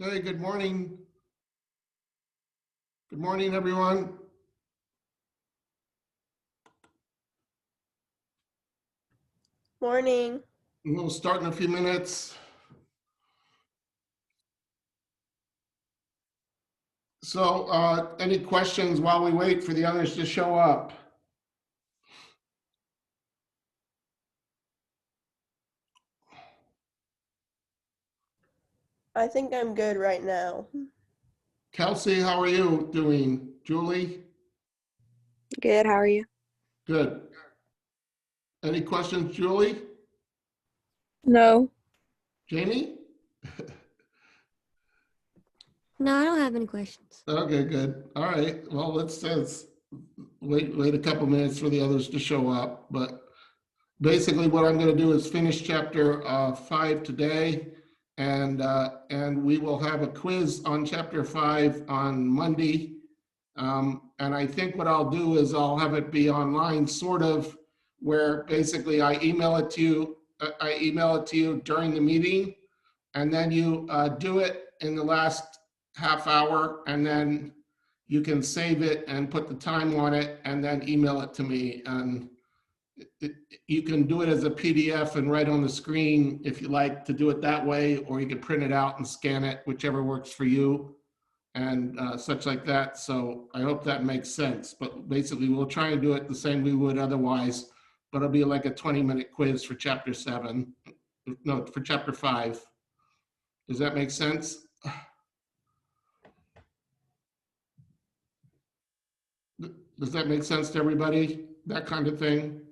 Okay, good morning. Good morning, everyone. Morning. We'll start in a few minutes. So any questions while we wait for the others to show up? I think I'm good right now. Kelsey, how are you doing? Julie? Good, how are you? Good. Any questions, Julie? No. Jamie? No, I don't have any questions. Okay, good. All right. Well, let's wait a couple minutes for the others to show up. But basically what I'm going to do is finish chapter 5 today. And we will have a quiz on chapter 5 on Monday. And I think what I'll do is I'll have it be online, sort of, where basically I email it to you during the meeting, and then you do it in the last half hour, and then you can save it and put the time on it, and then email it to me. And you can do it as a PDF and write on the screen if you like to do it that way, or you can print it out and scan it, whichever works for you, and such like that. So I hope that makes sense. But basically, we'll try and do it the same we would otherwise, but it'll be like a 20-minute quiz for chapter 7. No, for chapter 5. Does that make sense? Does that make sense to everybody? That kind of thing?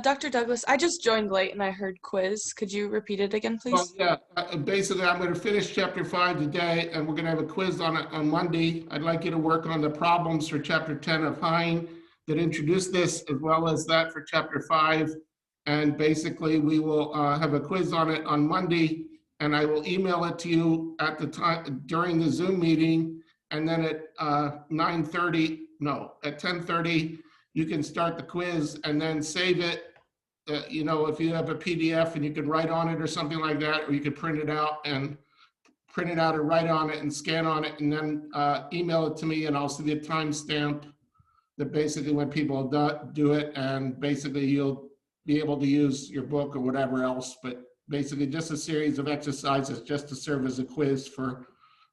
Dr. Douglas, I just joined late and I heard quiz. Could you repeat it again, please? Well, yeah, basically I'm going to finish chapter 5 today, and we're going to have a quiz on it on Monday. I'd like you to work on the problems for chapter 10 of Hein that introduce this, as well as that for chapter 5. And basically we will have a quiz on it on Monday, and I will email it to you at the time during the Zoom meeting. And then at 10:30, you can start the quiz and then save it. You know, if you have a PDF and you can write on it or something like that, or you could print it out and write on it and scan on it, and then email it to me, and I'll see the timestamp that basically when people do it, and basically you'll be able to use your book or whatever else. But basically just a series of exercises just to serve as a quiz for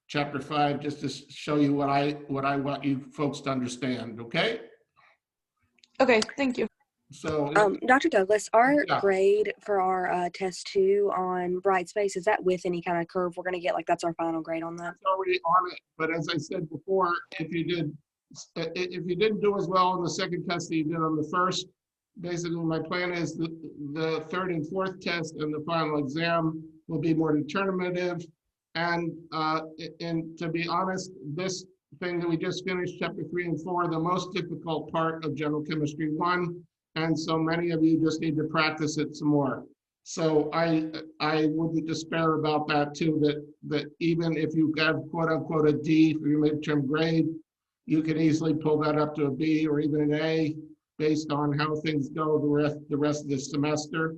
chapter 5, just to show you what I want you folks to understand. Okay? Okay, thank you. So Dr. Douglas, our Yeah. grade for our test 2 on bright space, is that with any kind of curve we're going to get? Like, that's our final grade on that? it's already on it, but as I said before, if you didn't do as well on the second test that you did on the first, basically my plan is the third and fourth test and the final exam will be more determinative. And to be honest, this thing that we just finished, chapter 3 and 4, the most difficult part of General Chemistry 1. And so many of you just need to practice it some more. So I wouldn't despair about that too, that even if you have quote unquote a D for your midterm grade, you can easily pull that up to a B or even an A based on how things go the rest of the semester.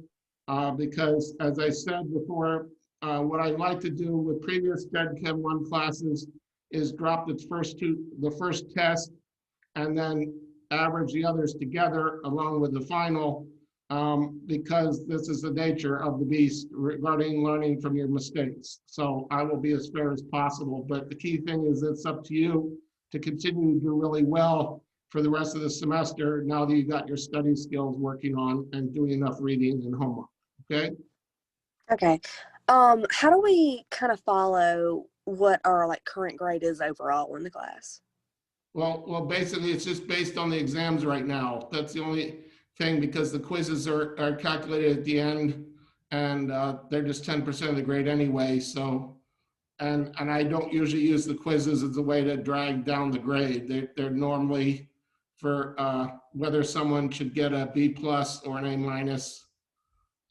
Because as I said before, what I like to do with previous Gen Chem 1 classes is drop the first test and then average the others together along with the final, because this is the nature of the beast regarding learning from your mistakes. So I will be as fair as possible, but the key thing is it's up to you to continue to do really well for the rest of the semester now that you got your study skills working on and doing enough reading and homework, okay? Okay. How do we kind of follow what our current grade is overall in the class? Well, basically it's just based on the exams right now. That's the only thing, because the quizzes are calculated at the end, and they're just 10% of the grade anyway. So, and I don't usually use the quizzes as a way to drag down the grade. They're normally for whether someone should get a B+ or an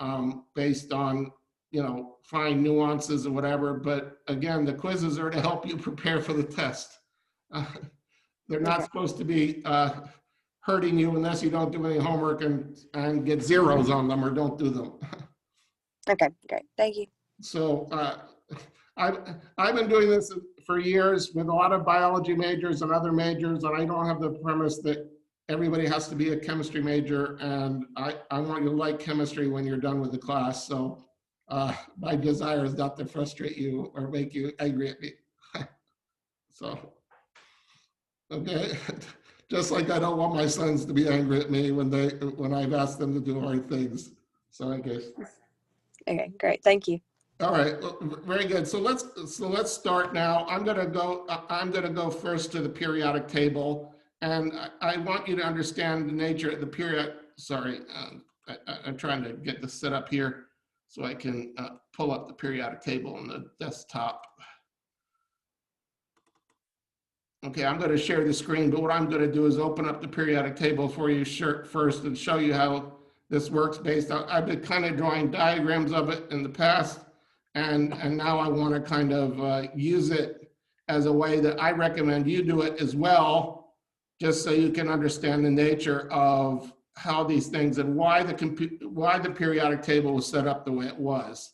A-, based on, you know, fine nuances or whatever. But again, the quizzes are to help you prepare for the test. They're not supposed to be hurting you unless you don't do any homework and get zeros on them or don't do them. Okay, great. Thank you. So I've been doing this for years with a lot of biology majors and other majors, and I don't have the premise that everybody has to be a chemistry major, and I want you to like chemistry when you're done with the class. So my desire is not to frustrate you or make you angry at me. So, okay. Just like I don't want my sons to be angry at me when I've asked them to do hard things. So I guess. Okay, great. Thank you. All right, well, very good. So let's start now. I'm gonna go first to the periodic table, and I want you to understand the nature of the period. Sorry, I'm trying to get this set up here so I can pull up the periodic table on the desktop. Okay, I'm going to share the screen, but what I'm going to do is open up the periodic table for you first and show you how this works based on, I've been kind of drawing diagrams of it in the past, and now I want to kind of use it as a way that I recommend you do it as well, just so you can understand the nature of how these things and why the periodic table was set up the way it was.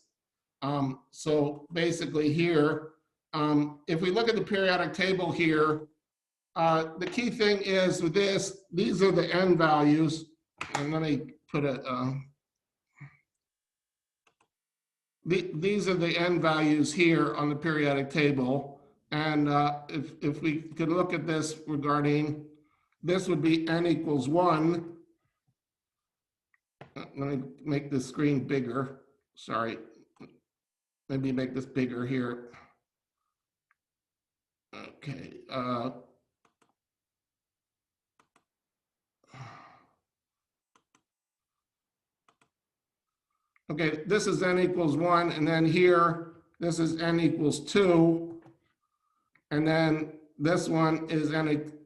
So basically here, if we look at the periodic table here, the key thing is with this, these are the n values. And let me put it, these are the n values here on the periodic table. And if we could look at this regarding, this would be n equals 1. Let me make the screen bigger. Sorry. Maybe make this bigger here. Okay. Okay, this is n equals 1, and then here, this is n equals 2, and then this one is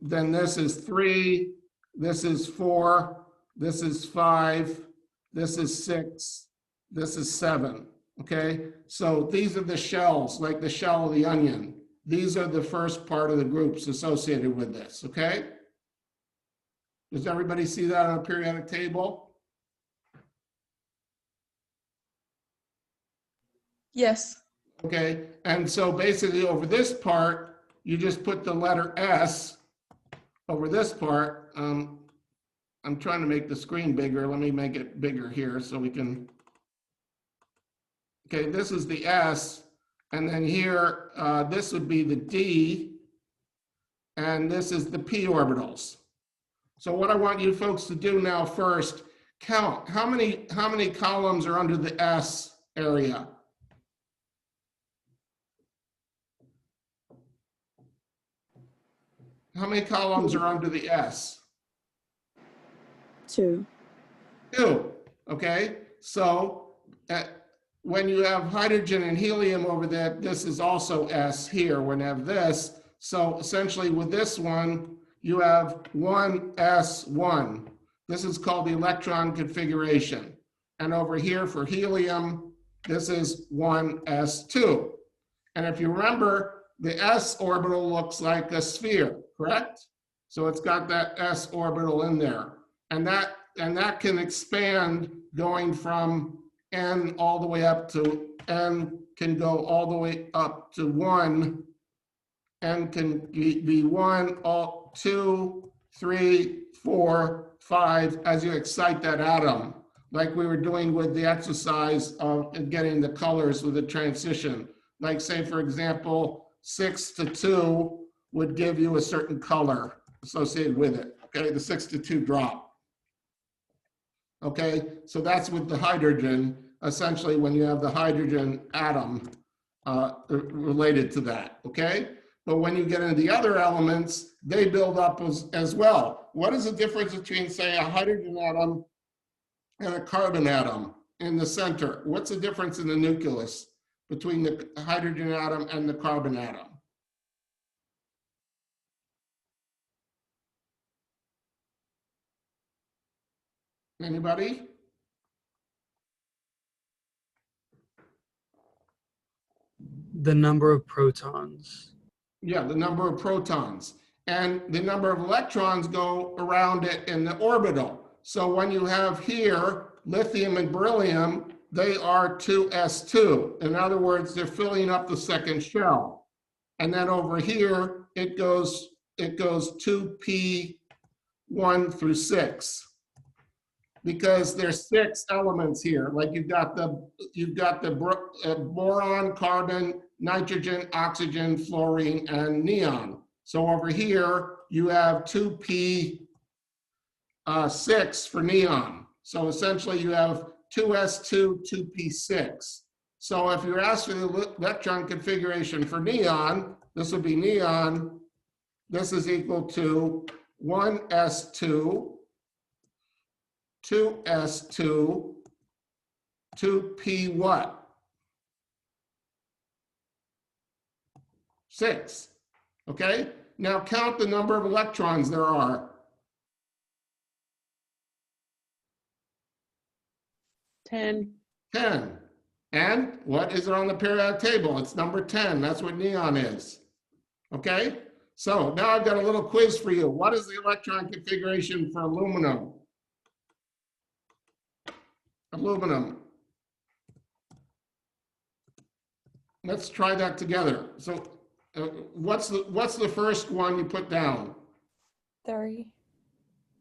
then this is 3, this is 4, this is 5, this is 6, this is 7, okay? So these are the shells, like the shell of the onion. These are the first part of the groups associated with this, okay? Does everybody see that on a periodic table? Yes. Okay, and so basically over this part, you just put the letter S over this part. I'm trying to make the screen bigger. Let me make it bigger here so we can. Okay, this is the S, and then here, this would be the D, and this is the p orbitals. So what I want you folks to do now first, count how many columns are under the S area. How many columns are under the S? 2. 2, okay? So when you have hydrogen and helium over there, this is also S here when you have this. So essentially with this one, you have 1s1. This is called the electron configuration. And over here for helium, this is 1s2. And if you remember, the s orbital looks like a sphere, correct? So it's got that s orbital in there. And that can expand going from n all the way up to n can go all the way up to 1. N can be 1, 2, 3, 4, 5 as you excite that atom, like we were doing with the exercise of getting the colors with the transition. Like say, for example, 6 to 2 would give you a certain color associated with it, okay? The 6 to 2 drop. Okay, so that's with the hydrogen, essentially when you have the hydrogen atom related to that, okay? But when you get into the other elements, they build up as well. What is the difference between, say, a hydrogen atom and a carbon atom in the center? What's the difference in the nucleus between the hydrogen atom and the carbon atom? Anybody? The number of protons. Yeah, the number of protons. And the number of electrons go around it in the orbital. So when you have here lithium and beryllium, they are 2s2. In other words, they're filling up the second shell. And then over here, it goes 2p1 through 6. Because there's 6 elements here. Like you've got the boron, carbon, nitrogen, oxygen, fluorine, and neon. So over here, you have 2p6 for neon. So essentially you have 2s2, 2p6. So if you're asked for the electron configuration for neon, this would be neon. This is equal to 1s2, 2s2, 2p what? 6. Okay? Now count the number of electrons there are. 10. 10. And what is it on the periodic table? It's number 10. That's what neon is. Okay? So now I've got a little quiz for you. What is the electron configuration for aluminum? Aluminum. Let's try that together. So what's the first one you put down? 3.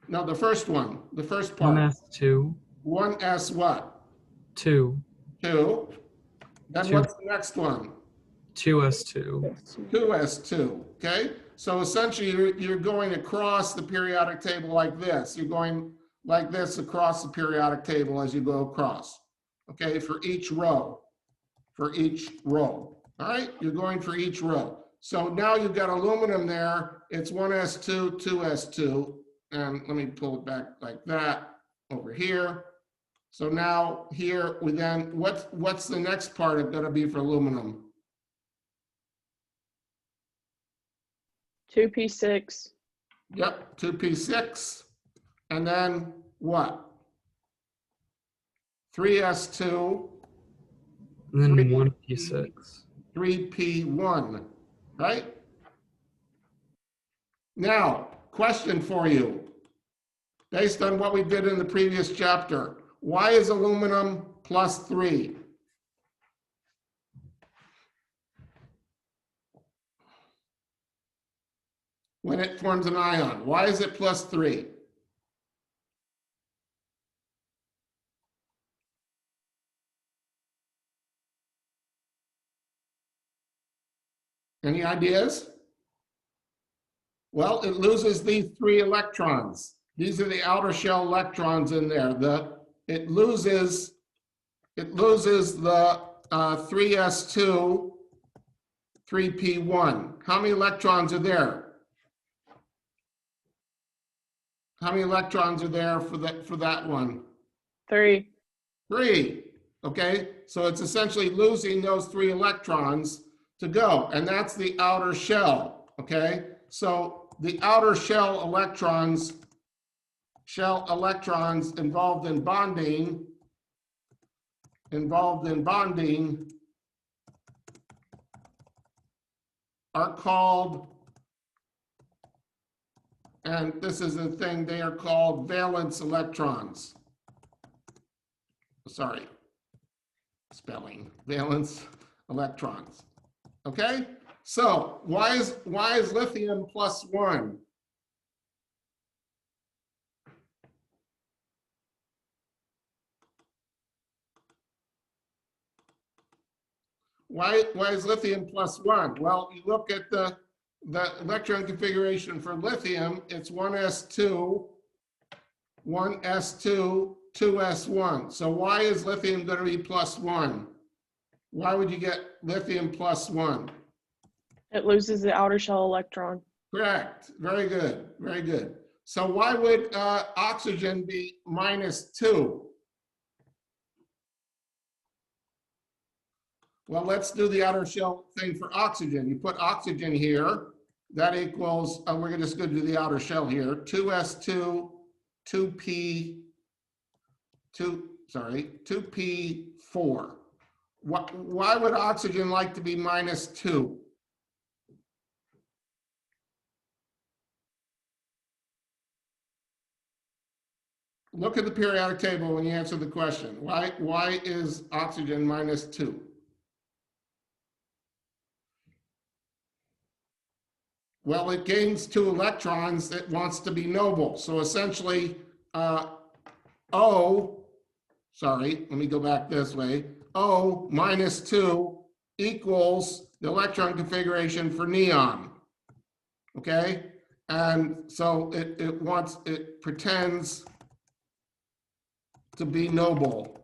No, the first one, the first part. 1s2, 1s what? 2, 2. Then 2. what's the next one? 2s2, 2s2, okay? So essentially you're going across the periodic table like this. You're going like this across the periodic table as you go across, okay? For each row, all right? You're going for each row. So now you've got aluminum there. It's 1s2, 2s2, and let me pull it back like that over here. So now here we then, what's the next part going to be for aluminum? 2p6. Yep, 2p6. And then what? 3s2, and then 3, 1p6. 3p1, right? Now, question for you. Based on what we did in the previous chapter, why is aluminum +3? When it forms an ion, why is it +3? Any ideas? Well, it loses these 3 electrons. These are the outer shell electrons in there. It loses the 3s2, 3p1. How many electrons are there? How many electrons are there for that one? 3. 3. Okay, so it's essentially losing those 3 electrons to go, and that's the outer shell. Okay, so the outer shell electrons involved in bonding are called, and this is the thing, they are called valence electrons. Sorry, spelling, valence electrons. Okay, so why is lithium +1? Why is lithium +1? Well, you look at the electron configuration for lithium, it's 1s2, 2s1. So why is lithium going to be +1? Why would you get lithium +1? It loses the outer shell electron. Correct. Very good. Very good. So why would oxygen be -2? Well, let's do the outer shell thing for oxygen. You put oxygen here, that equals, we're just going to do the outer shell here, 2s2, 2p4. Why would oxygen like to be -2? look at the periodic table when you answer the question. Why is oxygen -2? Well, it gains 2 electrons. It wants to be noble. So essentially, O, sorry, let me go back this way. O -2 equals the electron configuration for neon. Okay? And so it pretends to be noble.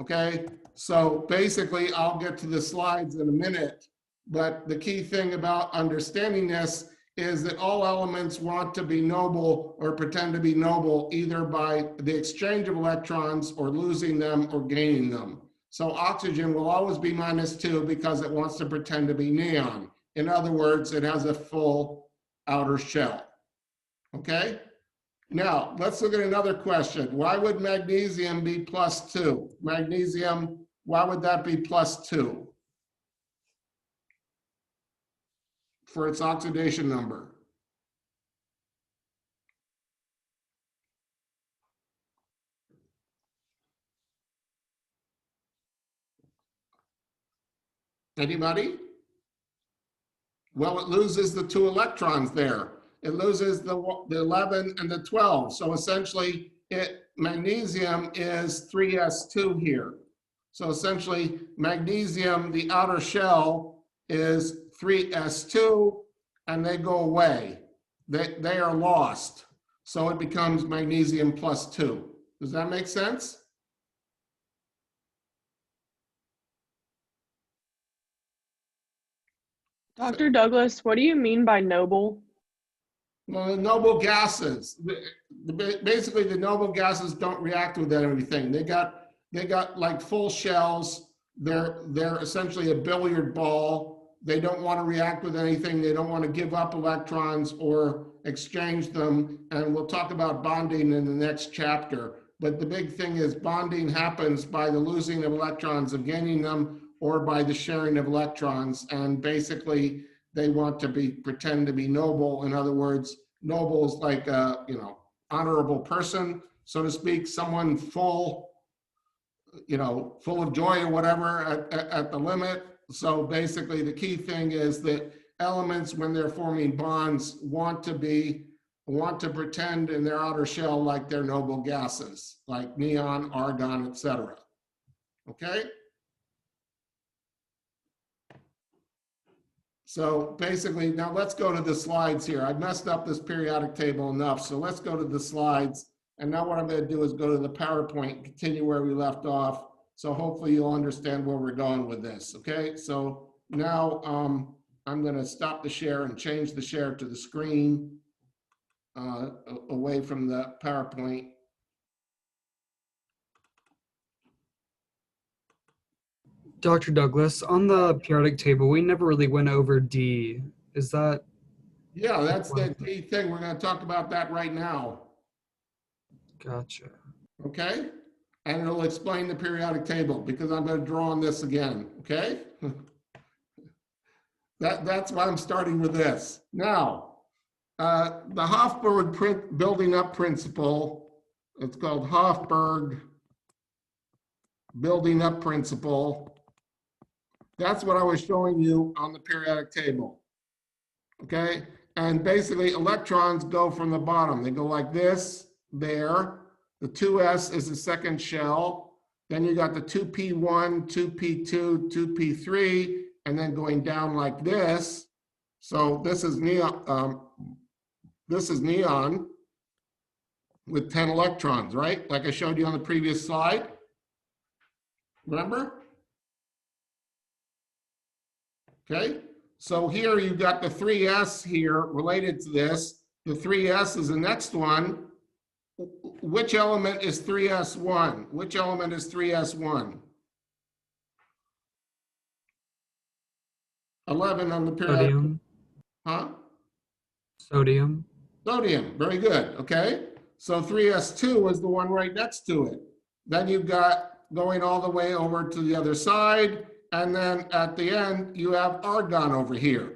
Okay? So basically, I'll get to the slides in a minute. But the key thing about understanding this is that all elements want to be noble or pretend to be noble either by the exchange of electrons or losing them or gaining them. So oxygen will always be -2 because it wants to pretend to be neon. In other words, it has a full outer shell. Okay? Now, let's look at another question. Why would magnesium be +2? Magnesium, why would that be +2? For its oxidation number. Anybody? Well, it loses the 2 electrons there. It loses the 11 and the 12. So essentially, magnesium is 3s2 here. So essentially, magnesium, the outer shell, is 3s2, and they go away. They are lost. So it becomes magnesium +2. Does that make sense? Dr. Douglas, what do you mean by noble? Well, the noble gases, basically the noble gases don't react with everything. They got like full shells. They're essentially a billiard ball. They don't want to react with anything. They don't want to give up electrons or exchange them. And we'll talk about bonding in the next chapter. But the big thing is bonding happens by the losing of electrons and gaining them, or by the sharing of electrons. And basically, they want to pretend to be noble. In other words, noble is like a, honorable person, so to speak, someone full of joy or whatever at the limit. So basically, the key thing is that elements, when they're forming bonds, want to pretend in their outer shell like they're noble gases, like neon, argon, etc. Okay? So basically, now let's go to the slides here. I messed up this periodic table enough, so let's go to the slides. And now what I'm going to do is go to the PowerPoint and continue where we left off. So hopefully you'll understand where we're going with this, okay? So now I'm going to stop the share and change the share to the screen away from the PowerPoint. Dr. Douglas, on the periodic table, we never really went over D. Is that? Yeah, that's the key thing. We're going to talk about that right now. Gotcha. Okay? And it'll explain the periodic table because I'm going to draw on this again, okay? That's why I'm starting with this. Now, the Hofberg building up principle, it's called Hofberg building up principle. That's what I was showing you on the periodic table, okay? And basically electrons go from the bottom. They go like this, there. The 2s is the second shell. Then you got the 2p1, 2p2, 2p3, and then going down like this. So this is neon. This is neon with 10 electrons, right? Like I showed you on the previous slide. Remember? Okay. So here you've got the 3s here related to this. The 3s is the next one. Which element is 3s1? Which element is 3s1? 11 on the periodic. Sodium. Huh? Sodium. Sodium. Very good. Okay. So 3s2 is the one right next to it. Then you've got going all the way over to the other side. And then at the end, you have argon over here.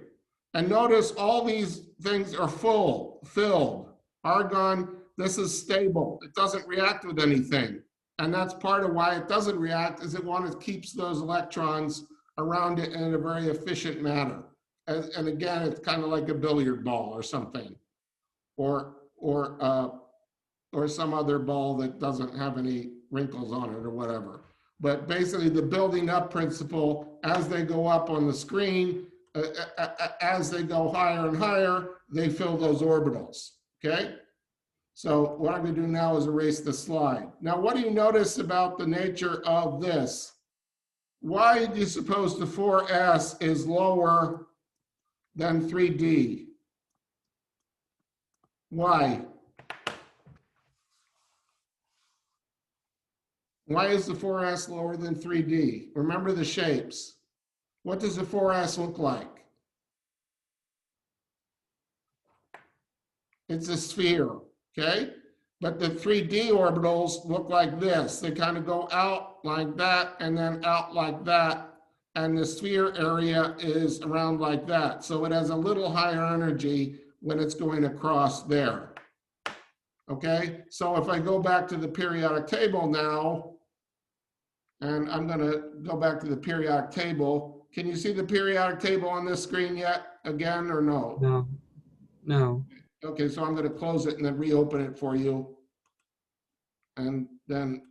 And notice all these things are filled. Argon this is stable. It doesn't react with anything. And that's part of why it doesn't react, is it keeps those electrons around it in a very efficient manner. And again, it's kind of like a billiard ball or something, or some other ball that doesn't have any wrinkles on it or whatever. But basically the building up principle, as they go up on the screen, as they go higher and higher, they fill those orbitals, okay? So what I'm gonna do now is erase the slide. Now, what do you notice about the nature of this? Why do you suppose the 4s is lower than 3d? Why? Why is the 4s lower than 3d? Remember the shapes. What does the 4s look like? It's a sphere, okay? But the 3D orbitals look like this. They kind of go out like that and then out like that. And the sphere area is around like that. So it has a little higher energy when it's going across there. Okay, so if I go back to the periodic table now, and I'm going to go back to the periodic table. Can you see the periodic table on this screen yet again or no? No. No. Okay, so I'm going to close it and then reopen it for you. And then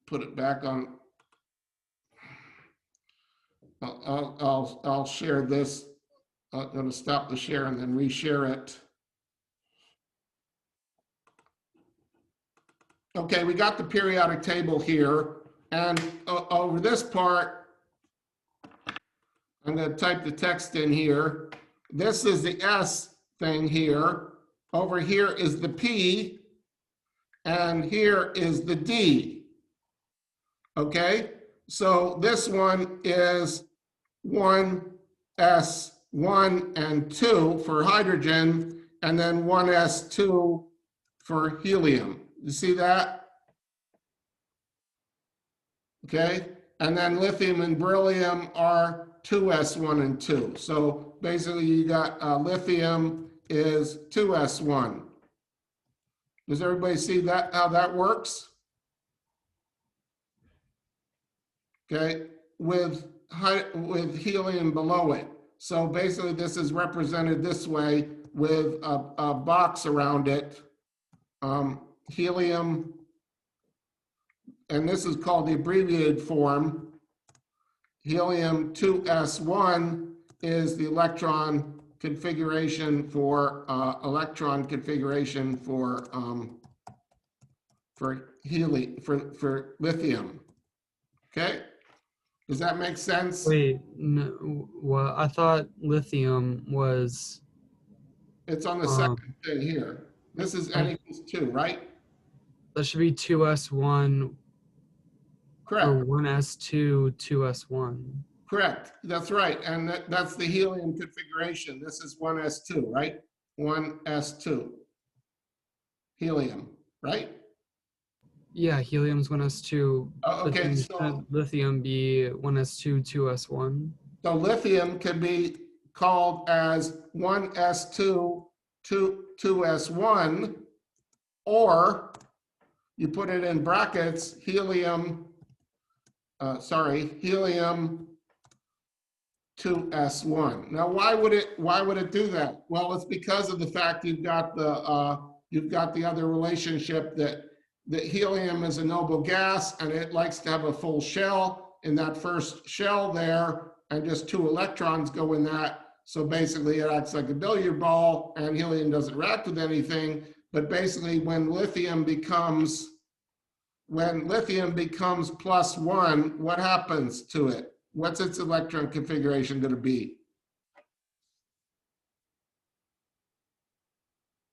put it back on. I'll share this. I'm going to stop the share and then reshare it. Okay, we got the periodic table here. And over this part, I'm going to type the text in here. This is the S thing here. Over here is the P, and here is the D. Okay, so this one is 1s1 and 2 for hydrogen, and then 1s2 for helium. You see that? Okay, and then lithium and beryllium are 2s1 and 2. So basically you got lithium is 2s1. Does everybody see that, how that works? Okay, with helium below it. So basically this is represented this way with a box around it. Helium, and this is called the abbreviated form. Helium 2s1 is the electron configuration for lithium. Okay, does that make sense? Wait, no, well, I thought lithium was, It's on the second thing here. This is n equals 2, right? that should be 2s1 Correct. or 1s2, 2s1. Correct. That's right. And that's the helium configuration. This is 1s2, right? 1s2. Helium, right? Yeah, helium's 1s2. Oh, but okay, then so- shouldn't lithium be 1s2, 2s1? So lithium can be called as 1s2, 2s1, or you put it in brackets, helium 2s1. Now, why would it do that? Well, it's because of the fact you've got the other relationship that helium is a noble gas and it likes to have a full shell in that first shell there, and just 2 electrons go in that. So basically it acts like a billiard ball, and helium doesn't react with anything. But basically when lithium becomes +1, what happens to it? What's its electron configuration going to be?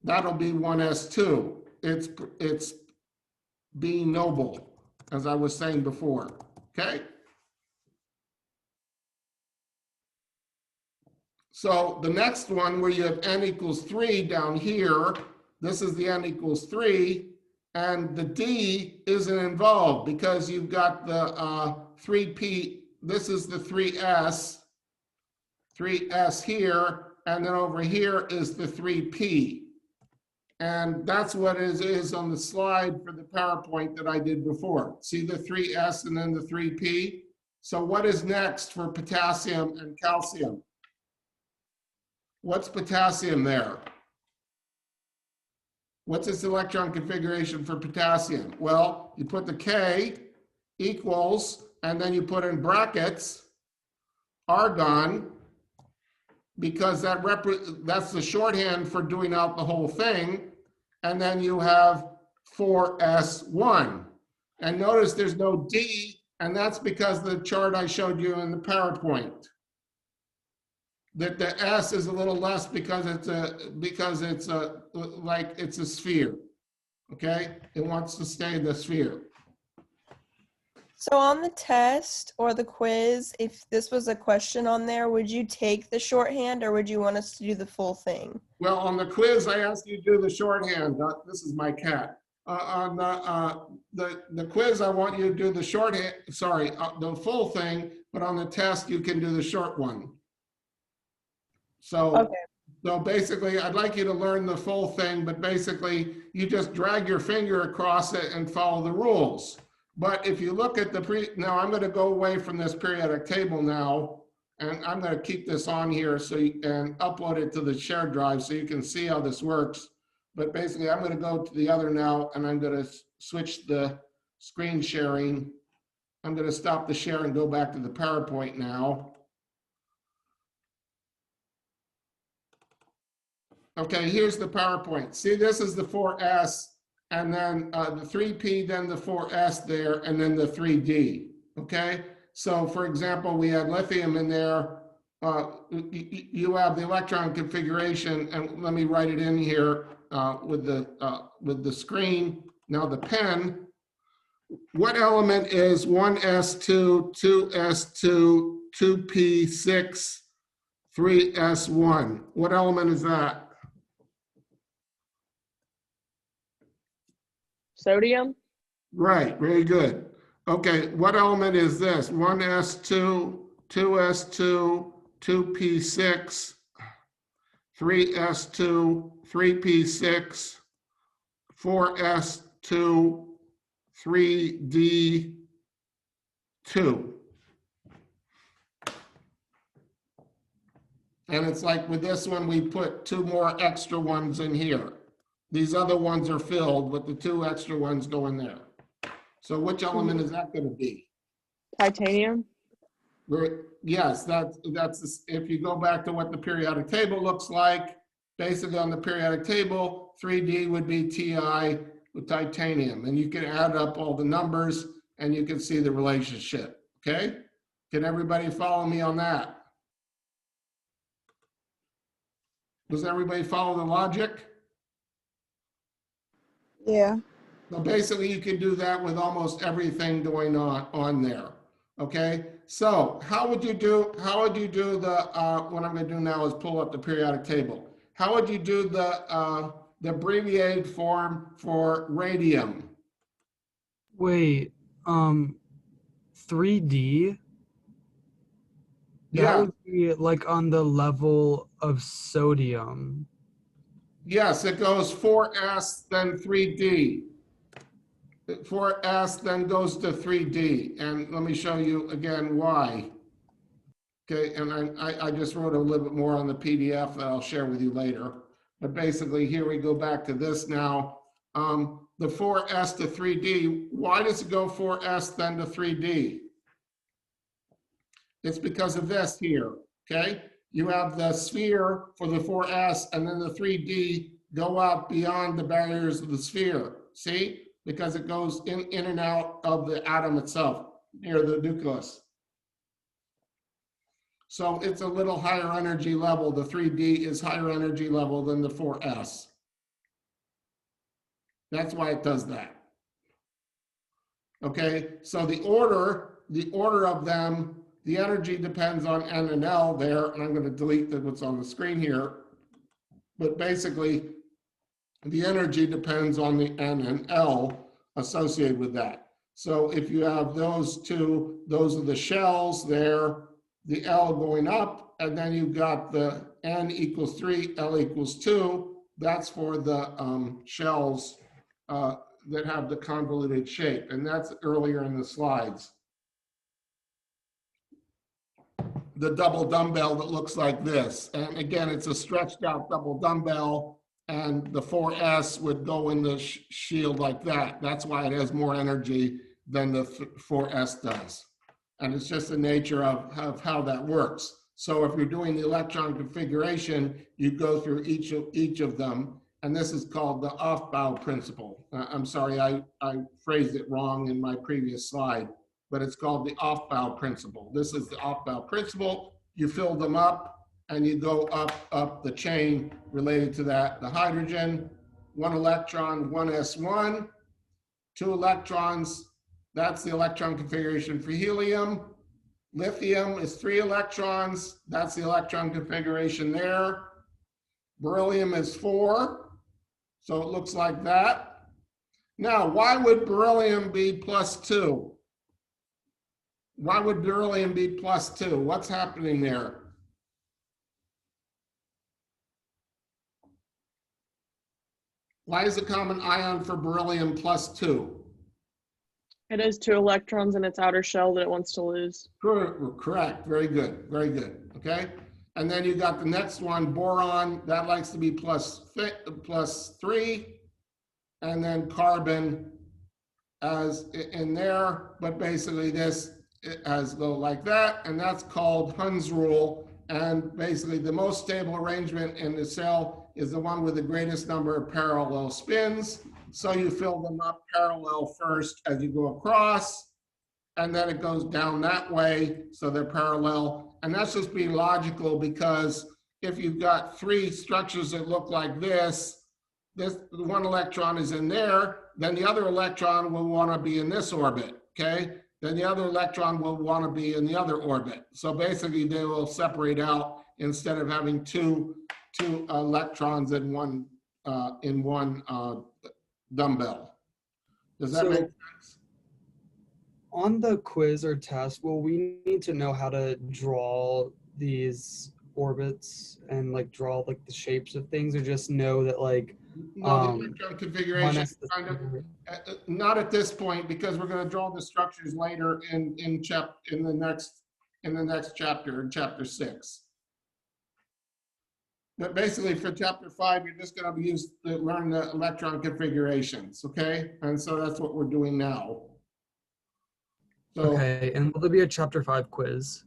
That'll be 1s2. It's B noble, as I was saying before. Okay? So the next one, where you have n equals 3 down here, this is the n equals 3, and the D isn't involved because you've got the 3p. This is the 3s here, and then over here is the 3p. And that's what is on the slide for the PowerPoint that I did before. See the 3s and then the 3p? So what is next for potassium and calcium? What's potassium there? What's its electron configuration for potassium? Well, you put the K equals, and then you put in brackets, argon, because that's the shorthand for doing out the whole thing. And then you have 4s1. And notice there's no D, and that's because the chart I showed you in the PowerPoint. That the S is a little less because it's a sphere. Okay? It wants to stay in the sphere. So on the test or the quiz, if this was a question on there, would you take the shorthand or would you want us to do the full thing? Well, on the quiz, I asked you to do the shorthand. This is my cat. On the quiz, I want you to do the shorthand, sorry, the full thing, but on the test, you can do the short one. So, Okay. so basically, I'd like you to learn the full thing, but basically, you just drag your finger across it and follow the rules. But if you look at now I'm going to go away from this periodic table now, and I'm going to keep this on here and upload it to the shared drive so you can see how this works. But basically, I'm going to go to the other now, and I'm going to switch the screen sharing. I'm going to stop the share and go back to the PowerPoint now. Okay, here's the PowerPoint. See, this is the 4S, and then the 3P, then the 4S there, and then the 3D, okay? So for example, we had lithium in there. You have the electron configuration, and let me write it in here with the screen. Now the pen, what element is 1s2, 2s2, 2p6, 3s1? What element is that? Sodium? Right, very good. Okay, what element is this? 1s2, 2s2, 2p6, 3s2, 3p6, 4s2, 3d2. And it's like with this one, we put 2 more extra ones in here. These other ones are filled, but the 2 extra ones go in there. So which element is that going to be? Titanium? Yes, that's if you go back to what the periodic table looks like, basically on the periodic table, 3D would be Ti with titanium. And you can add up all the numbers and you can see the relationship, okay? Can everybody follow me on that? Does everybody follow the logic? Yeah. So basically you can do that with almost everything going on there. Okay, so how would you do the what I'm going to do now is pull up the periodic table. How would you do the abbreviated form for radium? Wait, 3D? That Yeah. would be like on the level of sodium. Yes, it goes 4s, then 3d. 4s then goes to 3d. And let me show you again why. Okay, and I just wrote a little bit more on the PDF that I'll share with you later. But basically, here we go back to this now. The 4s to 3d, why does it go 4s then to 3d? It's because of this here, okay? You have the sphere for the 4s, and then the 3d go out beyond the barriers of the sphere, see? Because it goes in and out of the atom itself, near the nucleus. So it's a little higher energy level. The 3D is higher energy level than the 4s. That's why it does that. Okay, so the order of them, the energy depends on N and L there, and I'm going to delete what's on the screen here. But basically, the energy depends on the N and L associated with that. So if you have those two, those are the shells there, the L going up, and then you've got the N equals 3, L equals 2, that's for the shells that have the convoluted shape, and that's earlier in the slides. The double dumbbell that looks like this. And again, it's a stretched out double dumbbell, and the 4S would go in the shield like that. That's why it has more energy than the 4S does. And it's just the nature of how that works. So if you're doing the electron configuration, you go through each of them. And this is called the Aufbau principle. I'm sorry, I phrased it wrong in my previous slide, but it's called the Aufbau principle. This is the Aufbau principle. You fill them up and you go up the chain related to that. The hydrogen, 1 electron, 1s1, 2 electrons. That's the electron configuration for helium. Lithium is 3 electrons. That's the electron configuration there. Beryllium is 4. So it looks like that. Now, why would beryllium be +2? Why would beryllium be +2? What's happening there? Why is the common ion for beryllium +2? It has 2 electrons in its outer shell that it wants to lose. Correct. Very good. Very good. Okay. And then you got the next one, boron. That likes to be +3. And then carbon as in there. But basically this has go like that. And that's called Hund's rule. And basically the most stable arrangement in the cell is the one with the greatest number of parallel spins. So you fill them up parallel first as you go across, and then it goes down that way, so they're parallel. And that's just being logical, because if you've got 3 structures that look like this 1 electron is in there, then the other electron will want to be in this orbit, okay? Then the other electron will want to be in the other orbit. So basically they will separate out instead of having two electrons in one dumbbell. Does that make sense? On the quiz or test, will we need to know how to draw these orbits and like draw like the shapes of things, or just know that like No, the electron configuration one is kind of not at this point, because we're going to draw the structures later in the next chapter, in chapter 6. But basically for chapter 5, you're just going to learn the electron configurations, okay? And so that's what we're doing now. So, okay, and will there be a chapter 5 quiz?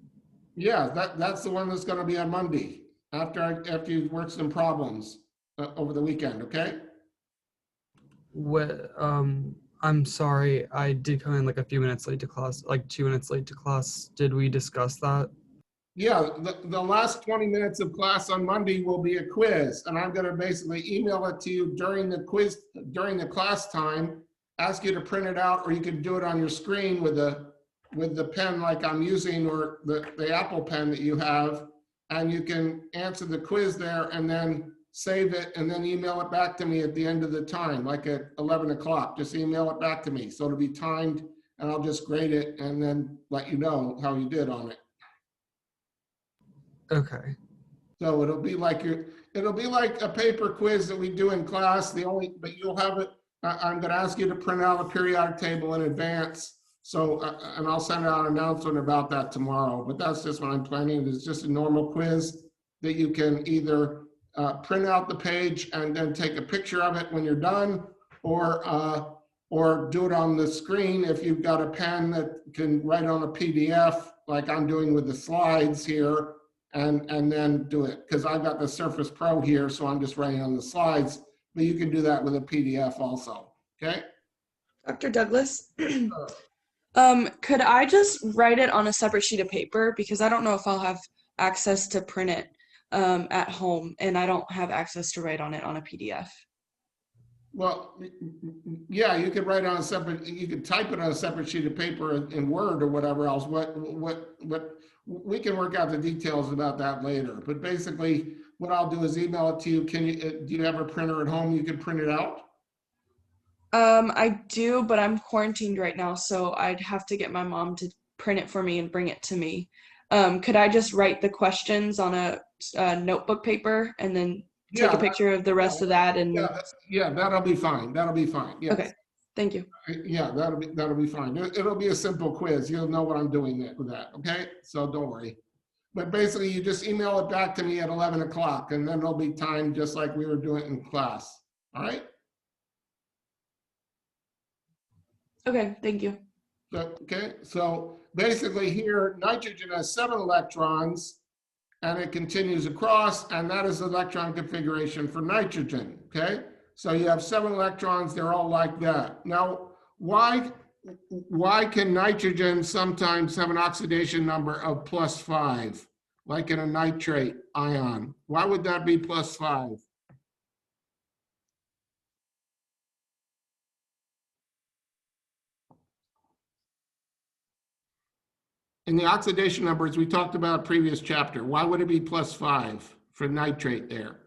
yeah, that's the one that's going to be on Monday after you work some problems over the weekend, okay? What, I'm sorry, I did come in like a few minutes late to class, like 2 minutes late to class. Did we discuss that? Yeah, the last 20 minutes of class on Monday will be a quiz, and I'm going to basically email it to you during the quiz, during the class time, ask you to print it out, or you can do it on your screen with the pen like I'm using, or the Apple pen that you have, and you can answer the quiz there and then save it and then email it back to me at the end of the time, like at 11 o'clock. Just email it back to me. So it'll be timed, and I'll just grade it and then let you know how you did on it. Okay. So it'll be like a paper quiz that we do in class. But you'll have it. I'm going to ask you to print out a periodic table in advance. So, and I'll send out an announcement about that tomorrow. But that's just what I'm planning. It's just a normal quiz that you can either print out the page and then take a picture of it when you're done, or do it on the screen if you've got a pen that can write on a PDF like I'm doing with the slides here. And then do it, because I've got the Surface Pro here, so I'm just writing on the slides, but you can do that with a PDF also, okay? Dr. Douglas, could I just write it on a separate sheet of paper? Because I don't know if I'll have access to print it at home, and I don't have access to write on it on a PDF. Well, yeah, you could write on a separate, you could type it on a separate sheet of paper in Word or whatever else. We can work out the details about that later. But basically, what I'll do is email it to you. Do you have a printer at home you can print it out? I do, but I'm quarantined right now, so I'd have to get my mom to print it for me and bring it to me. Could I just write the questions on a notebook paper and then take Yeah, a picture of the rest of that and Yeah, that'll be fine. That'll be fine. Yes. okay. Thank you. Yeah, that'll be fine. It'll be a simple quiz. You'll know what I'm doing with that. Okay, so don't worry. But basically, you just email it back to me at 11 o'clock, and then there'll be time just like we were doing in class. All right. Okay, thank you. Okay, so basically here, nitrogen has 7 electrons, and it continues across, and that is the electron configuration for nitrogen. Okay, so you have 7 electrons. They're all like that. Now, why can nitrogen sometimes have an oxidation number of +5, like in a nitrate ion? Why would that be +5? In the oxidation numbers we talked about previous chapter, why would it be +5 for nitrate there?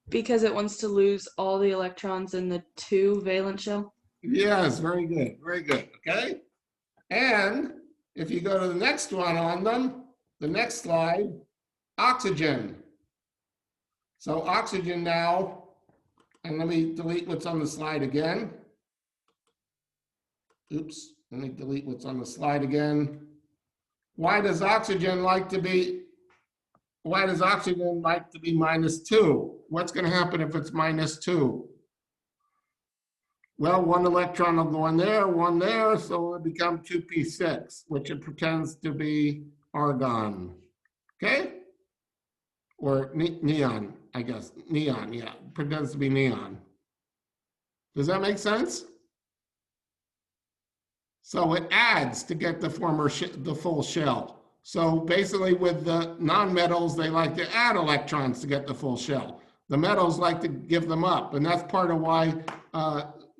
Because it wants to lose all the electrons in the 2 valence shell. Yes, very good, okay? And if you go to the next one on them, the next slide, oxygen. So oxygen now, and let me delete what's on the slide again. Oops, let me delete what's on the slide again. Why does oxygen like to be -2? What's going to happen if it's -2? Well, 1 electron will go in there, 1 there, so it'll become 2p6, which it pretends to be argon. Okay? Or neon, I guess. Neon, yeah. Pretends to be neon. Does that make sense? So it adds to get the full shell. So basically with the non-metals, they like to add electrons to get the full shell. The metals like to give them up, and that's part of why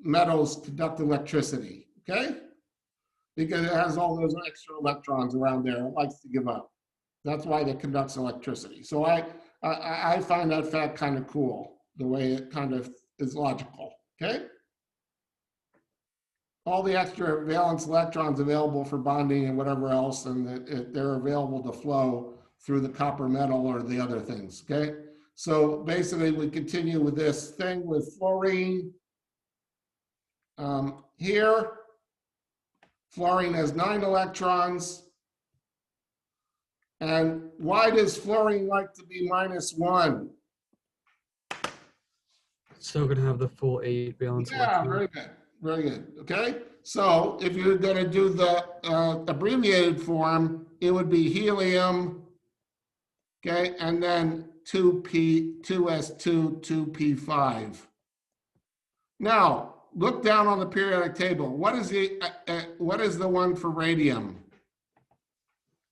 metals conduct electricity, okay? Because it has all those extra electrons around there, it likes to give up. That's why it conducts electricity. So I find that fact kind of cool, the way it kind of is logical, okay? All the extra valence electrons available for bonding and whatever else, and they're available to flow through the copper metal or the other things, okay? So basically we continue with this thing with fluorine. Here, fluorine has 9 electrons. And why does fluorine like to be -1? Still gonna have the full 8 valence Yeah, electron. very good, okay? So if you're gonna do the abbreviated form, it would be helium, okay? And then 2s2, 2p5. Now, look down on the periodic table. What is the one for radium?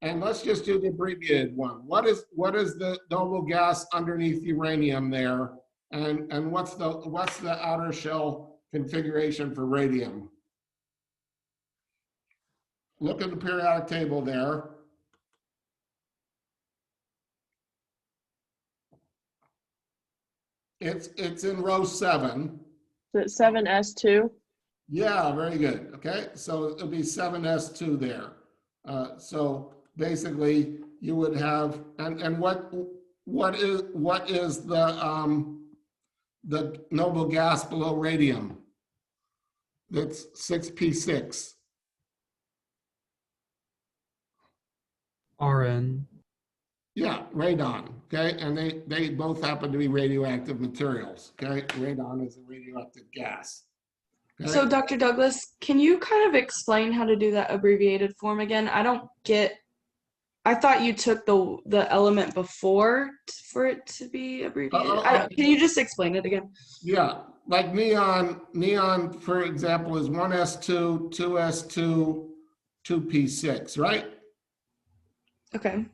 And let's just do the abbreviated one. What is the noble gas underneath uranium there? And what's the outer shell configuration for radium? Look at the periodic table there. It's in row 7. Is it 7s2? Yeah, very good. Okay, so it'll be 7s2 there. So basically, you would have and what is the noble gas below radium? That's 6p6. Rn. Yeah, radon. Okay, and they both happen to be radioactive materials. Okay, radon is a radioactive gas. Okay? So Dr. Douglas, can you kind of explain how to do that abbreviated form again? I thought you took the element before for it to be abbreviated. Can you just explain it again? Yeah, like neon, for example, is 1s2, 2s2, 2p6, right? Okay.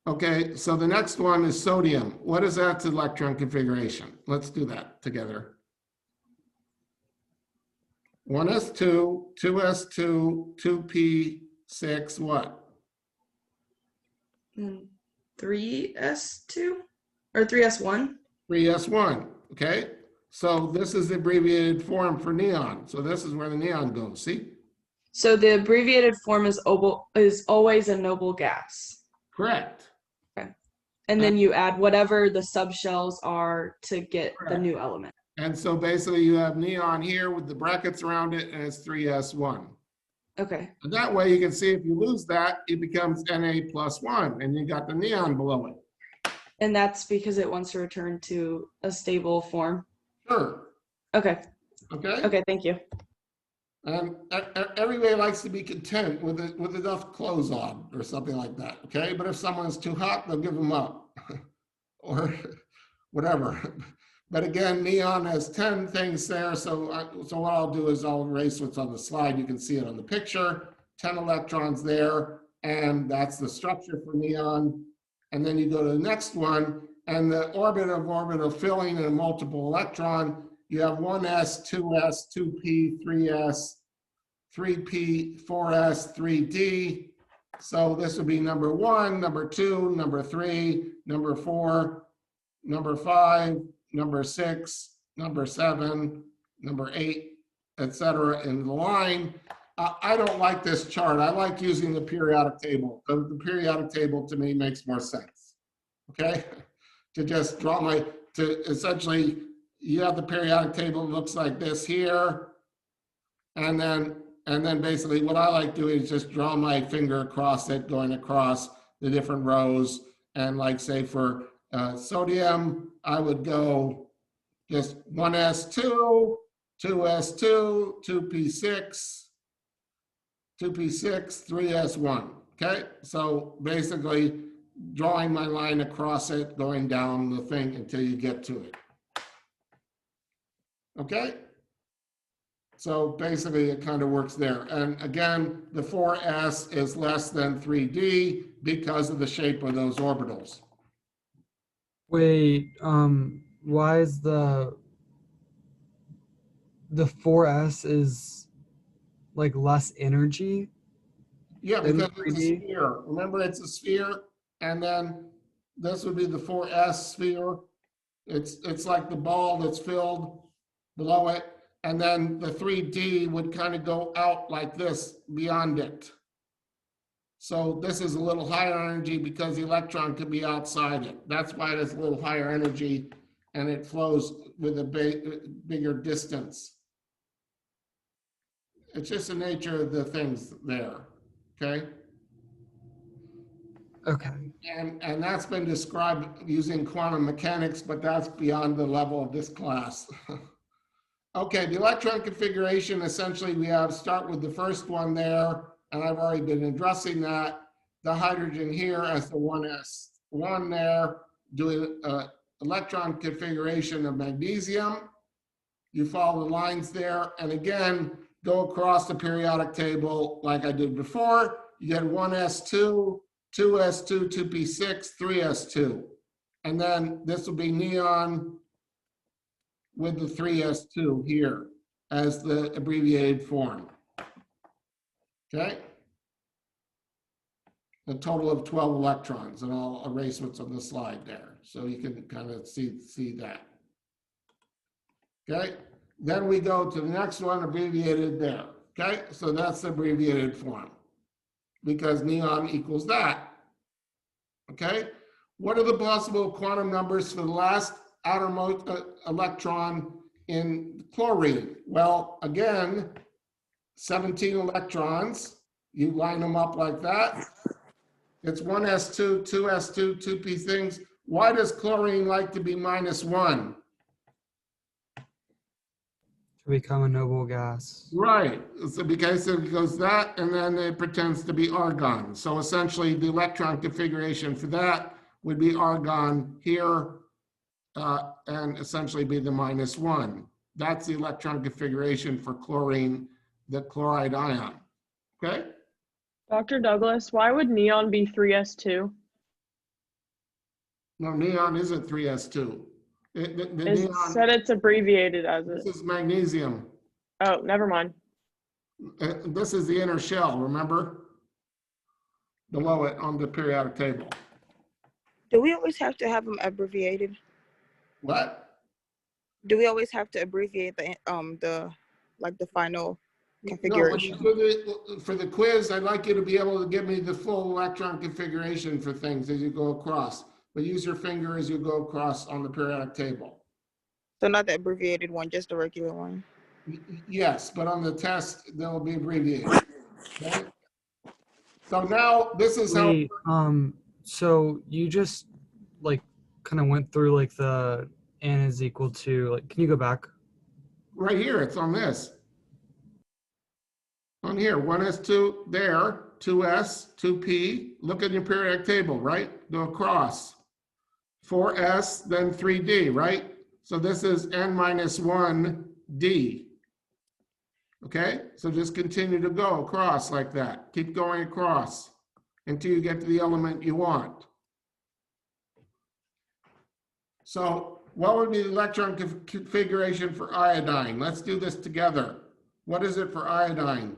Okay, so the next one is sodium. What is that electron configuration? Let's do that together. 1s2, 2s2, 2p6, what? 3s2 or 3s1? 3s1, okay? So this is the abbreviated form for neon. So this is where the neon goes, see? So the abbreviated form is always a noble gas. Correct. Okay. And then you add whatever the subshells are to get the new element. And so basically you have neon here with the brackets around it, and it's 3s1. Okay. And that way you can see if you lose that, it becomes Na+1, and you got the neon below it. And that's because it wants to return to a stable form. Sure. Okay. Okay. Okay, thank you. And everybody likes to be content with enough clothes on or something like that. Okay. But if someone's too hot, they'll give them up or whatever. But again, neon has 10 things there. So what I'll do is I'll erase what's on the slide. You can see it on the picture, 10 electrons there. And that's the structure for neon. And then you go to the next one, and the orbit of orbital filling in a multiple electron, you have 1s, 2s, 2p, 3s, 3p, 4s, 3d. So this would be number 1, number 2, number 3, number 4, number 5, number 6, number 7, number 8, etc. in the line. I don't like this chart. I like using the periodic table. The periodic table to me makes more sense. Okay, to just draw essentially you have the periodic table that looks like this here, and then basically what I like doing is just draw my finger across it, going across the different rows, and like say for sodium, I would go just 1s2, 2s2, 2p6. 2p6, 3s1, okay? So basically drawing my line across it, going down the thing until you get to it. Okay? So basically it kind of works there. And again, the 4s is less than 3d because of the shape of those orbitals. Wait, why is the 4s is like less energy? Yeah, Than because it's a 3D? sphere. Remember, it's a sphere, and then this would be the 4s sphere. It's like the ball that's filled below it, and then the 3D would kind of go out like this beyond it. So this is a little higher energy because the electron could be outside it. That's why it is a little higher energy, and it flows with a bigger distance. It's just the nature of the things there, okay? Okay. And that's been described using quantum mechanics, but that's beyond the level of this class. Okay, the electron configuration, essentially we have start with the first one there, and I've already been addressing that. The hydrogen here as the 1s1 there, doing electron configuration of magnesium. You follow the lines there, and again, go across the periodic table like I did before. You get 1s2, 2s2, 2p6, 3s2. And then this will be neon with the 3s2 here as the abbreviated form. Okay? A total of 12 electrons, and I'll erase what's on the slide there so you can kind of see that. Okay? Then we go to the next one, abbreviated there. Okay? So that's the abbreviated form because neon equals that. Okay? What are the possible quantum numbers for the last outermost electron in chlorine? Well, again, 17 electrons. You line them up like that. It's 1s2, 2s2, 2p things. Why does chlorine like to be -1? To become a noble gas. Right. So because it goes that, and then it pretends to be argon. So essentially, the electron configuration for that would be argon here, and essentially be the -1. That's the electron configuration for chlorine, the chloride ion. Okay? Dr. Douglas, why would neon be 3s2? No, neon isn't 3s2. The It neon, said it's abbreviated as this it. is magnesium. Oh, never mind. This is the inner shell, remember? Below it on the periodic table. Do we always have to have them abbreviated? What? Do we always have to abbreviate the final No, configuration? for the quiz, I'd like you to be able to give me the full electron configuration for things as you go across. but use your finger as you go across on the periodic table. So not the abbreviated one, just the regular one. Yes, but on the test, they'll be abbreviated. Okay? So now this is how, Wait, so you just like kind of went through like the n is equal to, like, can you go back? right here, it's on this. On here, 1s2 there, 2s, 2p. Look at your periodic table, right? Go across. 4s, then 3d, right? So this is n minus 1d. Okay, so just continue to go across like that. Keep going across until you get to the element you want. So what would be the electron configuration for iodine? Let's do this together. What is it for iodine?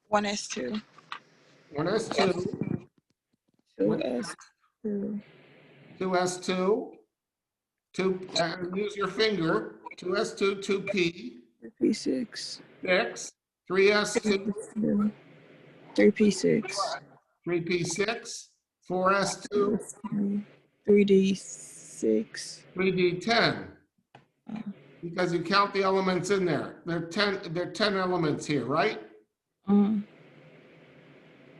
One S2. 1s2, 2S2. 2s2, use your finger, 2s2, 2p, P6. 6, 3s2, 3P6. 3p6, 4s2, 3D6. 3d10. Because you count the elements in there. There are 10 elements here, right? Uh-huh.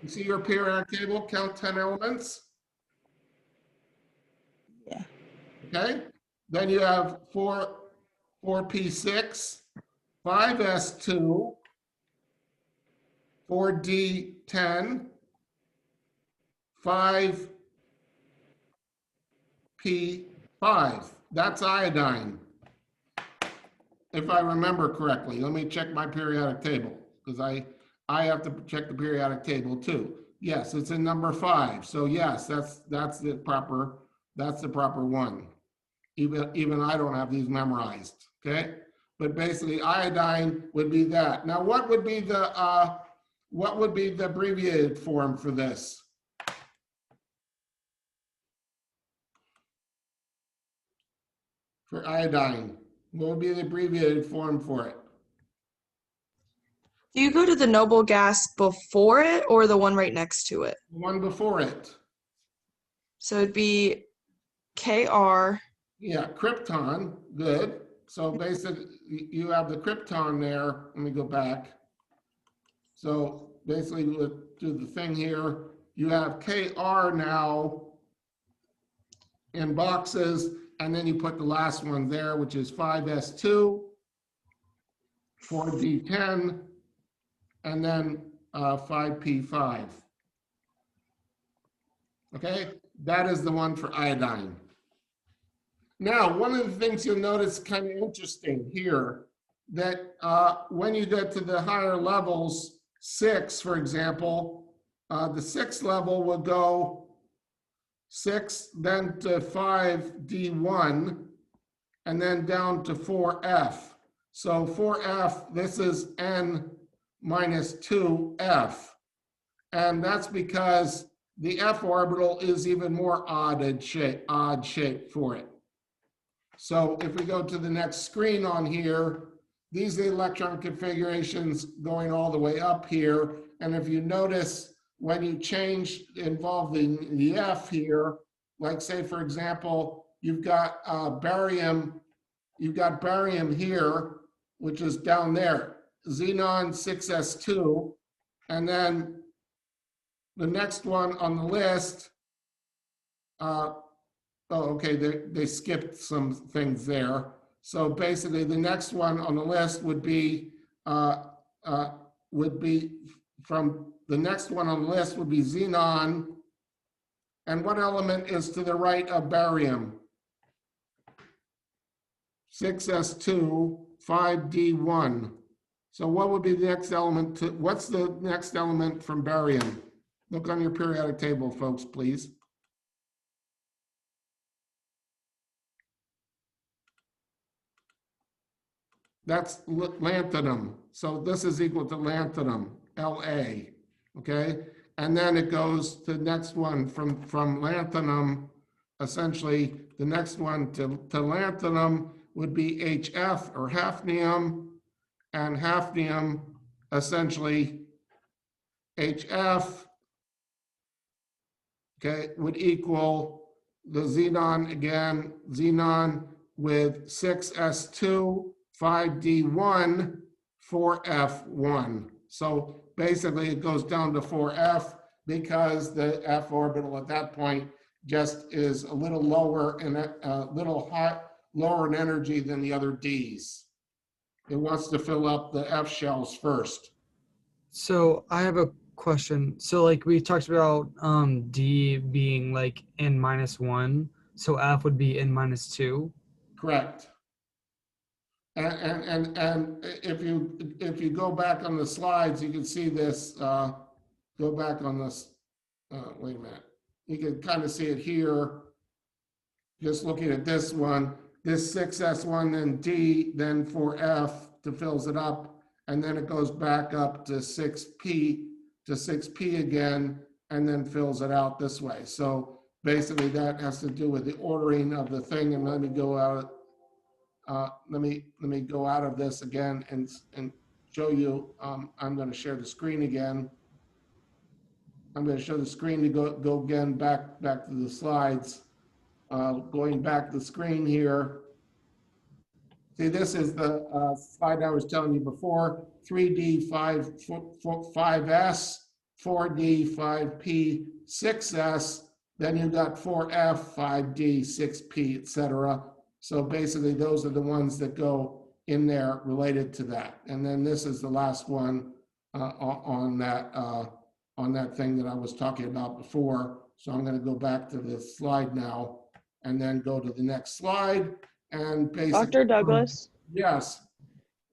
You see your periodic table, count 10 elements? Yeah. Okay? Then you have 4p6, 5s2, 4d10, 5p5. That's iodine. If I remember correctly, let me check my periodic table, because I have to check the periodic table too. Yes, it's in number 5. So yes, that's the proper one. Even I don't have these memorized. Okay, but basically iodine would be that. Now, what would be the abbreviated form for this? For iodine, what would be the abbreviated form for it? Do you go to the noble gas before it or the one right next to it? The one before it. So it'd be Kr. Yeah, krypton, good. So basically, you have the krypton there. Let me go back. So basically, we'll do the thing here. You have Kr now in boxes, and then you put the last one there, which is 5s2, 4d10, and then 5p5. Okay, that is the one for iodine. Now, one of the things you'll notice kind of interesting here, that when you get to the higher levels, 6, for example, the 6th level will go 6, then to 5d1, and then down to 4f. So 4f, this is n minus 2f. And that's because the f orbital is even more odd shape for it. So if we go to the next screen on here, these are the electron configurations going all the way up here. And if you notice, when you change involving the F here, like say, for example, you've got barium here, which is down there, xenon 6s2, and then the next one on the list, oh, okay, they skipped some things there. So basically, the next one on the list would be from the next one on the list would be xenon. And what element is to the right of barium? 6s2, 5d1. So what would be the next element what's the next element from barium? Look on your periodic table, folks, please. That's lanthanum. So this is equal to lanthanum, La, okay? And then it goes to the next one from lanthanum, essentially the next one to lanthanum would be HF or hafnium. and hafnium, essentially HF, okay, would equal the xenon again, xenon with 6s2, 5d1, 4f1. So basically it goes down to 4f because the f orbital at that point just is a little lower and a little lower in energy than the other Ds. It wants to fill up the F shells first. So I have a question. So like we talked about D being like n-1, so F would be n-2. Correct. And if you go back on the slides, you can see this. Go back on this. Wait a minute. You can kind of see it here. Just looking at this one, this 6s1, then D, then 4f to fills it up, and then it goes back up to 6p again, and then fills it out this way. So basically, that has to do with the ordering of the thing. And let me go out. Let me go out of this again and show you. I'm going to share the screen again. I'm going to show the screen to go again back to the slides. Going back to the screen here. See, this is the slide I was telling you before. 3D 5S, 4D 5P 6S. Then you've got 4F 5D 6P, etc. So basically, those are the ones that go in there related to that. And then this is the last one on that thing that I was talking about before. So I'm going to go back to the slide now, and then go to the next slide. And basically, Dr. Douglas, yes.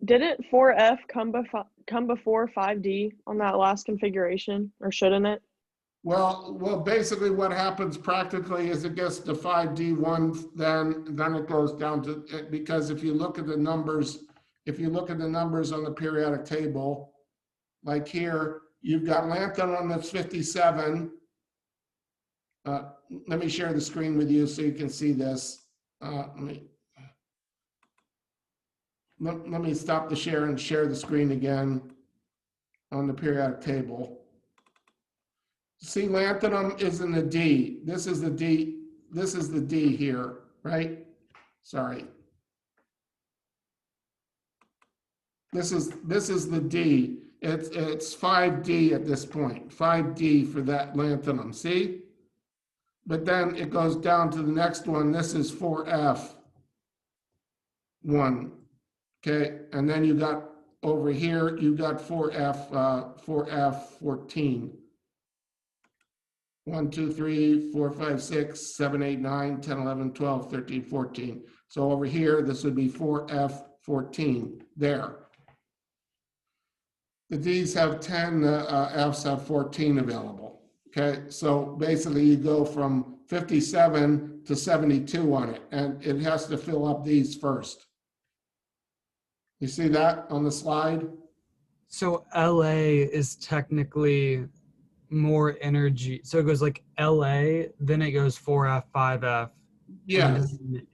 didn't 4F come before 5D on that last configuration, or shouldn't it? Well, basically what happens practically is it gets to 5D1, then it goes down to, because if you look at the numbers, on the periodic table, like here, you've got lanthanum that's 57. Let me share the screen with you so you can see this. Let me stop the share and share the screen again on the periodic table. See, lanthanum is in the D. This is the D. This is the D here, right? Sorry. This is the D. It's 5D at this point. 5D for that lanthanum. See? But then it goes down to the next one. This is 4F1. Okay, and then you got over here, you got 4F14. 1, 2, 3, 4, 5, 6, 7, 8, 9, 10, 11, 12, 13, 14. So over here, this would be 4F14 there. The Ds have 10, the Fs have 14 available. Okay, so basically you go from 57 to 72 on it, and it has to fill up these first. You see that on the slide? So LA is technically more energy. So it goes like LA, then it goes 4F, 5F. Yeah,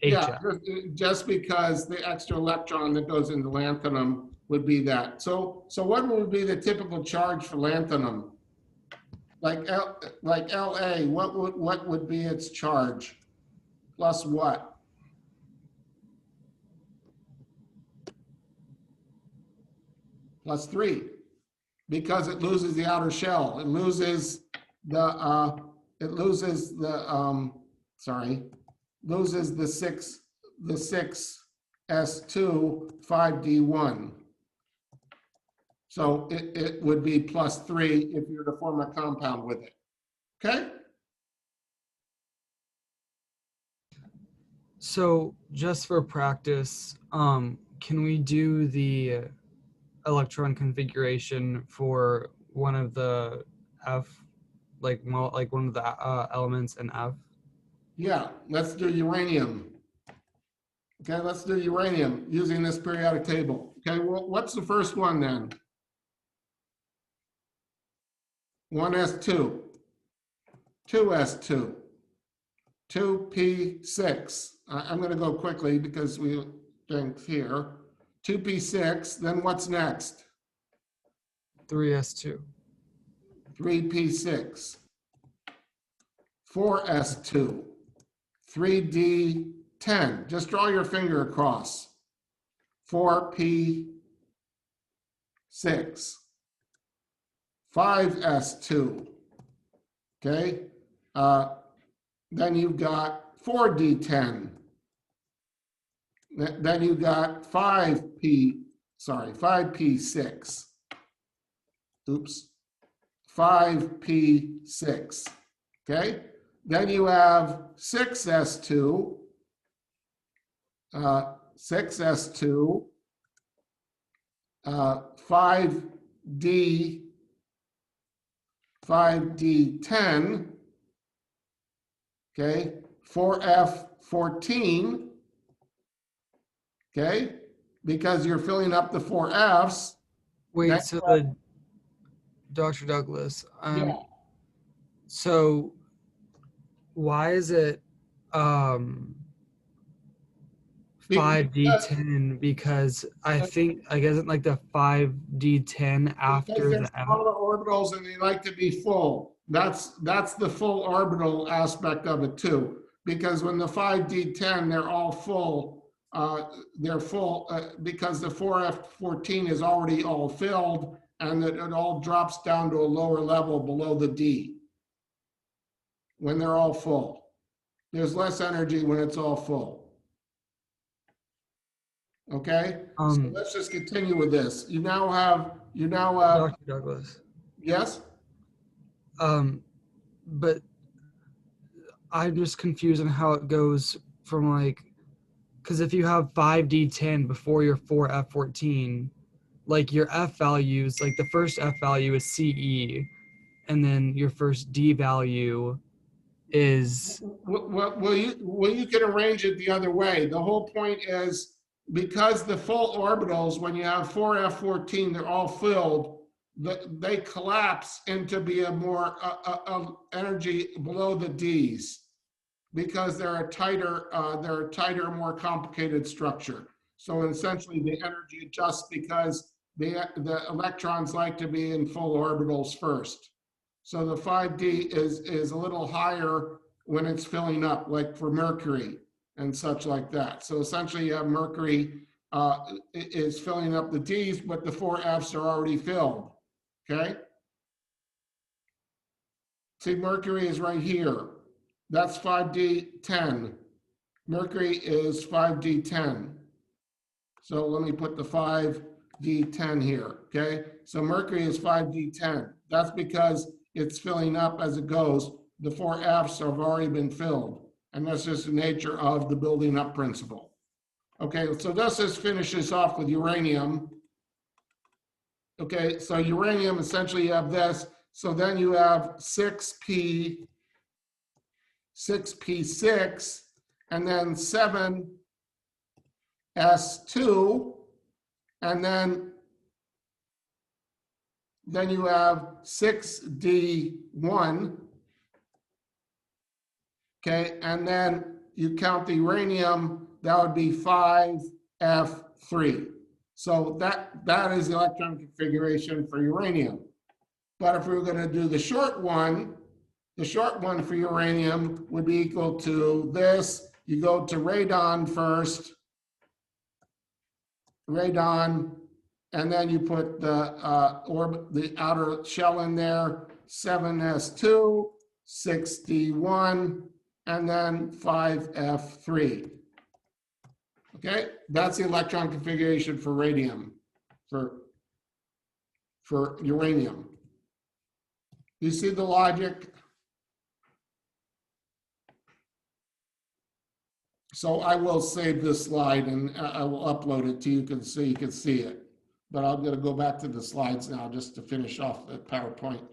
HF. just because the extra electron that goes into lanthanum would be that. So what would be the typical charge for lanthanum? Like LA, what would be its charge? Plus what? Plus 3, because it loses the outer shell. It loses the loses the 6s2 5d1. So it would be plus 3 if you were to form a compound with it. Okay? So just for practice, can we do the electron configuration for one of the F, like one of the elements in F? Yeah, let's do uranium. Okay, let's do uranium using this periodic table. Okay, well, what's the first one then? 1s2, 2s2, 2p6. I'm going to go quickly because we think here. 2p6, then what's next? 3s2. 3p6, 4s2, 3d10. Just draw your finger across. 4p6, 5s2. Okay. Then you've got 4d10. Then you've got 5p6. Oops. 5p6. Okay. Then you have 6s2. 6s2. 5d10. Okay. 4f14. Okay. Because you're filling up the 4f's. Wait, Next so one. Dr. Douglas, Yeah. so why is it Because 5d10? Because I think, like, isn't like the 5d10 after there's the F? smaller orbitals and they like to be full. That's the full orbital aspect of it too. Because when the 5d10, they're all full. They're full because the 4f14 is already all filled, and it all drops down to a lower level below the D when they're all full. There's less energy when it's all full. Okay, so let's just continue with this. You now have Dr. Douglas. yes. But I'm just confused on how it goes from, like, because if you have 5d10 before your 4f14, like your F values, like the first F value is CE, and then your first D value is. Well, you can arrange it the other way. The whole point is because the full orbitals, when you have 4f14, they're all filled. They collapse into be a more energy below the D's because they're a tighter, more complicated structure. So essentially, the energy adjusts because the electrons like to be in full orbitals first. So the 5D is a little higher when it's filling up, like for Mercury and such like that. So essentially, you have Mercury is filling up the D's, but the 4Fs are already filled. Okay. See, Mercury is right here. That's 5D10. Mercury is 5D10. So let me put the 5D10 here. Okay. So Mercury is 5D10. That's because it's filling up as it goes. The 4Fs have already been filled. And that's just the nature of the building up principle. Okay. So this just finishes off with uranium. Okay, so uranium, essentially you have this. So then you have 6p6, and then 7s2, and then you have 6d1. Okay, and then you count the uranium, that would be 5f3. So that is the electron configuration for uranium. But if we were going to do the short one for uranium would be equal to this. You go to radon first, radon, and then you put the outer shell in there, 7s2, 6d1, and then 5f3. Okay, that's the electron configuration for radium, for uranium. You see the logic? So I will save this slide and I will upload it to you so you can see it. But I'm going to go back to the slides now just to finish off the PowerPoint.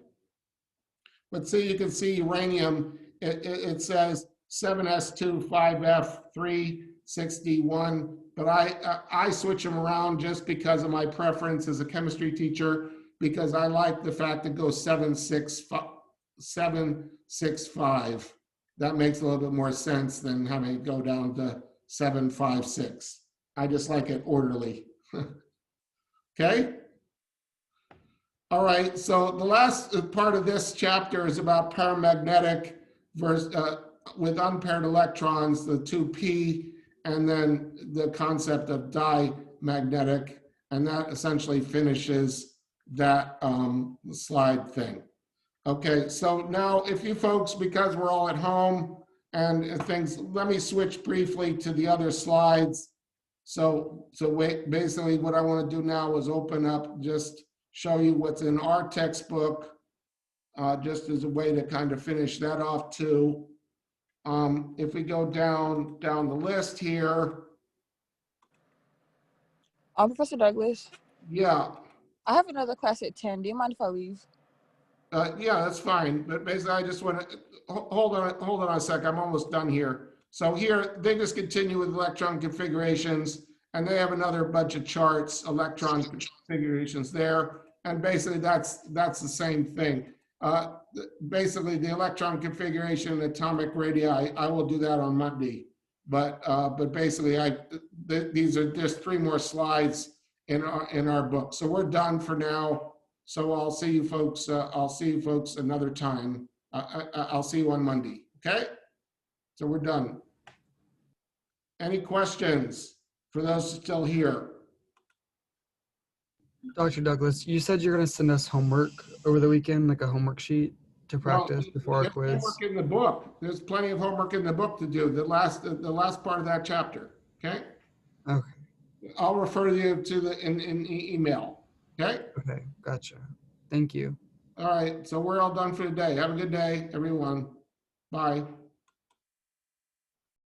But see, you can see uranium, it says 7s2, 5f3, 6d1, but I switch them around just because of my preference as a chemistry teacher, because I like the fact it goes 7-6-5. That makes a little bit more sense than having it go down to 7-5-6. I just like it orderly. Okay? All right, so the last part of this chapter is about paramagnetic versus, with unpaired electrons, the 2p, and then the concept of dimagnetic, and that essentially finishes that slide thing. Okay, so now if you folks, because we're all at home and things, let me switch briefly to the other slides. So wait, basically what I want to do now is open up, just show you what's in our textbook, just as a way to kind of finish that off too. If we go down the list here, Professor Douglas, yeah, I have another class at 10. Do you mind if I leave? yeah, that's fine. But basically, I just want to hold on a sec. I'm almost done here. So here they just continue with electron configurations, and they have another bunch of charts, electron configurations there, and basically that's the same thing. Basically, the electron configuration, atomic radii, I will do that on Monday. But basically, these are just 3 more slides in our book. So we're done for now. So I'll see you folks. I'll see you folks another time. I'll see you on Monday. Okay. So we're done. Any questions for those still here? Dr. Douglas, you said you're going to send us homework over the weekend, like a homework sheet to practice before our There's quiz. homework in the book. There's plenty of homework in the book to do. The last part of that chapter. Okay. Okay. I'll refer you to the in email. Okay. Okay. Gotcha. Thank you. All right. So we're all done for today. Have a good day, everyone. Bye.